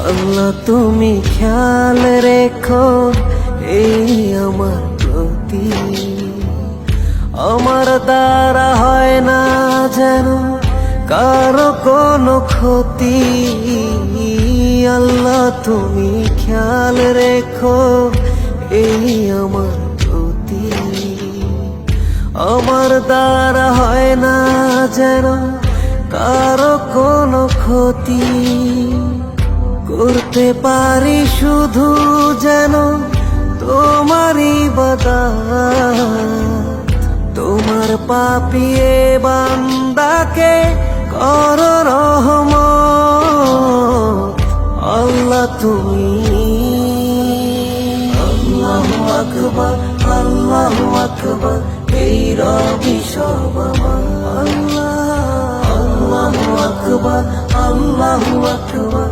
আল্লাহ তুমি খেয়াল রেখো এই আমার প্রতি, আমার দ্বারা হয় না যেন কারো কোনো ক্ষতি। আল্লাহ তুমি খেয়াল রেখো এই আমার প্রতি, আমার দ্বারা হয় না যেন কারো কোনো ক্ষতি। করতে পারি শুধু যেন তোমারই ইবাদত, তোমার পাপিয়ে বান্দাকে কর রহমত। আল্লাহ তুমি আল্লাহু আকবার, আল্লাহু আকবার, এই রবি সব আমার। আল্লাহু আকবার, আল্লাহু আকবার,